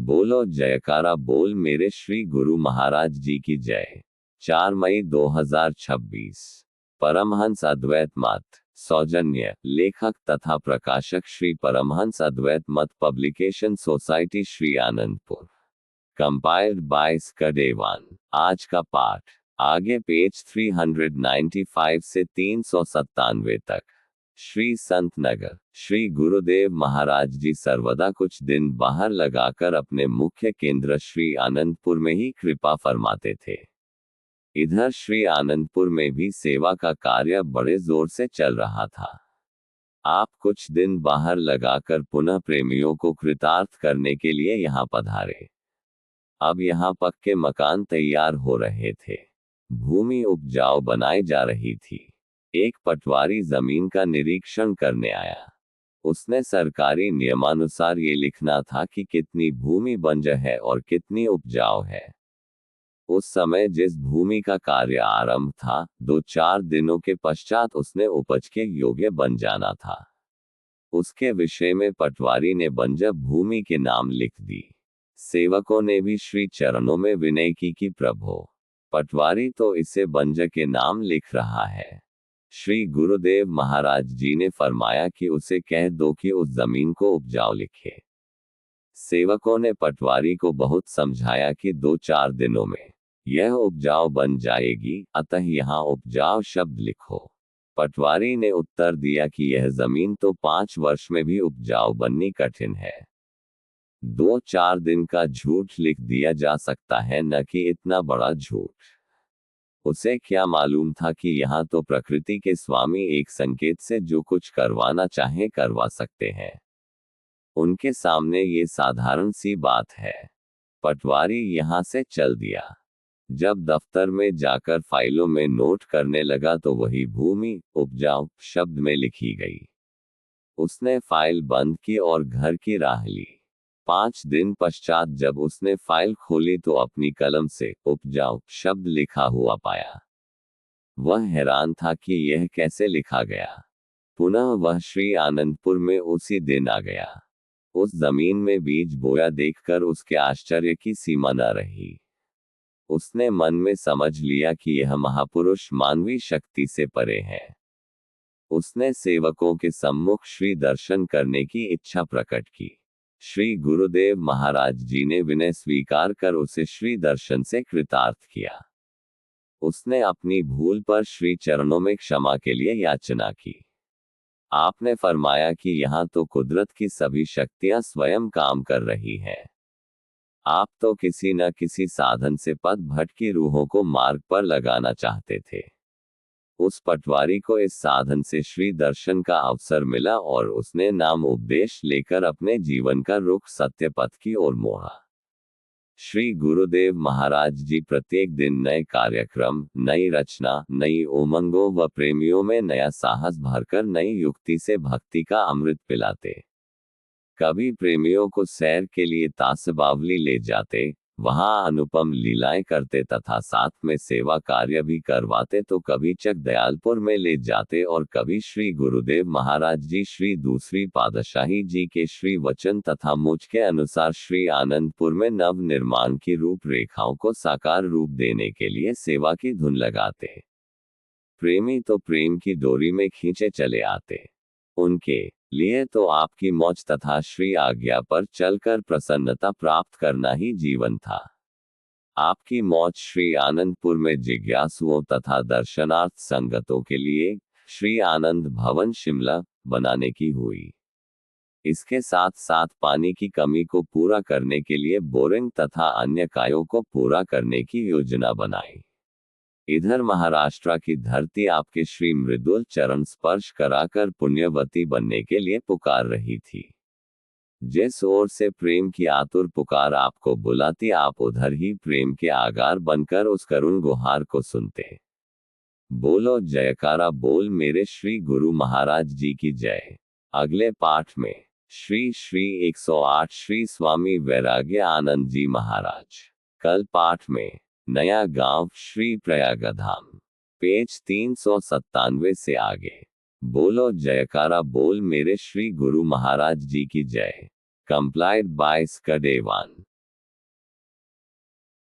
बोलो जयकारा बोल मेरे श्री गुरु महाराज जी की जय। 4 मई 2026। परमहंस अद्वैत मत। सौजन्य लेखक तथा प्रकाशक Shri Paramhans Advait Mat publication society Shri Anandpur. Compiled by स्कडेवान। आज का पाठ आगे पेज 395 से 397 तक। श्री संत नगर। श्री गुरुदेव महाराज जी सर्वदा कुछ दिन बाहर लगाकर अपने मुख्य केंद्र श्री आनंदपुर में ही कृपा फरमाते थे। इधर श्री आनंदपुर में भी सेवा का कार्य बड़े जोर से चल रहा था। आप कुछ दिन बाहर लगाकर पुनः प्रेमियों को कृतार्थ करने के लिए यहाँ पधारे। अब यहाँ पक्के मकान तैयार हो रहे थे। भूमि उपजाऊ बनाई जा रही थी। एक पटवारी जमीन का निरीक्षण करने आया। उसने सरकारी नियमानुसार ये लिखना था कि कितनी भूमि बंजर है और कितनी उपजाऊ है। उस समय जिस भूमि का कार्य आरंभ था, 2-4 दिनों के पश्चात उसने उपज के योग्य बन जाना था। उसके विषय में पटवारी ने बंजर भूमि के नाम लिख दी। सेवकों ने भी श्री चरणों में विनय की कि प्रभो, पटवारी तो इसे बंजर के नाम लिख रहा है। श्री गुरुदेव महाराज जी ने फरमाया कि उसे कह दो कि उस जमीन को उपजाऊ लिखे। सेवकों ने पटवारी को बहुत समझाया कि 2-4 दिनों में यह उपजाऊ बन जाएगी, अतः यहाँ उपजाऊ शब्द लिखो। पटवारी ने उत्तर दिया कि यह जमीन तो 5 वर्ष में भी उपजाऊ बननी कठिन है। 2-4 दिन का झूठ लिख दिया जा सकता है, न कि इतना बड़ा झूठ। उसे क्या मालूम था कि यहाँ तो प्रकृति के स्वामी एक संकेत से जो कुछ करवाना चाहे करवा सकते हैं। उनके सामने ये साधारण सी बात है। पटवारी यहाँ से चल दिया। जब दफ्तर में जाकर फाइलों में नोट करने लगा तो वही भूमि उपजाऊ शब्द में लिखी गई। उसने फाइल बंद की और घर की राह ली। 5 दिन पश्चात जब उसने फाइल खोली तो अपनी कलम से उपजाऊ शब्द लिखा हुआ पाया। वह हैरान था कि यह कैसे लिखा गया। पुनः वह श्री आनंदपुर में उसी दिन आ गया। उस जमीन में बीज बोया देखकर उसके आश्चर्य की सीमा न रही। उसने मन में समझ लिया कि यह महापुरुष मानवीय शक्ति से परे है। उसने सेवकों के सम्मुख श्री दर्शन करने की इच्छा प्रकट की। श्री गुरुदेव महाराज जी ने विनय स्वीकार कर उसे श्री दर्शन से कृतार्थ किया। उसने अपनी भूल पर श्री चरणों में क्षमा के लिए याचना की। आपने फरमाया कि यहाँ तो कुदरत की सभी शक्तियां स्वयं काम कर रही हैं। आप तो किसी न किसी साधन से पथ भटकी रूहों को मार्ग पर लगाना चाहते थे। उस पटवारी को इस साधन से श्री दर्शन का अवसर मिला और उसने नाम उपदेश लेकर अपने जीवन का रुख सत्य पथ की ओर मोड़ा। श्री गुरुदेव महाराज जी प्रत्येक दिन नए कार्यक्रम, नई रचना, नई उमंगों व प्रेमियों में नया साहस भरकर नई युक्ति से भक्ति का अमृत पिलाते। कभी प्रेमियों को सैर के लिए तासबावली ले जाते, वहां अनुपम लीलाएं करते तथा साथ में सेवा कार्य भी करवाते, तो कभी चक दयालपुर में ले जाते और कभी श्री गुरुदेव महाराज जी श्री दूसरी पातशाही जी के श्री वचन तथा मुझ के अनुसार श्री आनंदपुर में नव निर्माण की रूपरेखाओं को साकार रूप देने के लिए सेवा की धुन लगाते। प्रेमी तो प्रेम की डोरी में खींचे चले आते। उनके लिए तो आपकी मौज तथा श्री आज्ञा पर चलकर प्रसन्नता प्राप्त करना ही जीवन था। आपकी मौज श्री आनंदपुर में जिज्ञासुओं तथा दर्शनार्थ संगतों के लिए श्री आनंद भवन शिमला बनाने की हुई। इसके साथ साथ पानी की कमी को पूरा करने के लिए बोरिंग तथा अन्य कार्यों को पूरा करने की योजना बनाई। इधर महाराष्ट्र की धरती आपके श्री मृदुल चरण स्पर्श कराकर पुण्यवती बनने के लिए पुकार रही थी। जिस ओर से प्रेम की आतुर पुकार आपको बुलाती, आप उधर ही प्रेम के आगार बनकर उस करुण गुहार को सुनते। बोलो जयकारा बोल मेरे श्री गुरु महाराज जी की जय। अगले पाठ में श्री श्री 108 श्री स्वामी वैराग्य आनंद जी महाराज। कल पाठ में नया गांव श्री प्रयागधाम। पेज 397 से आगे। बोलो जयकारा बोल मेरे श्री गुरु महाराज जी की जय। Compiled by स्कडेवान।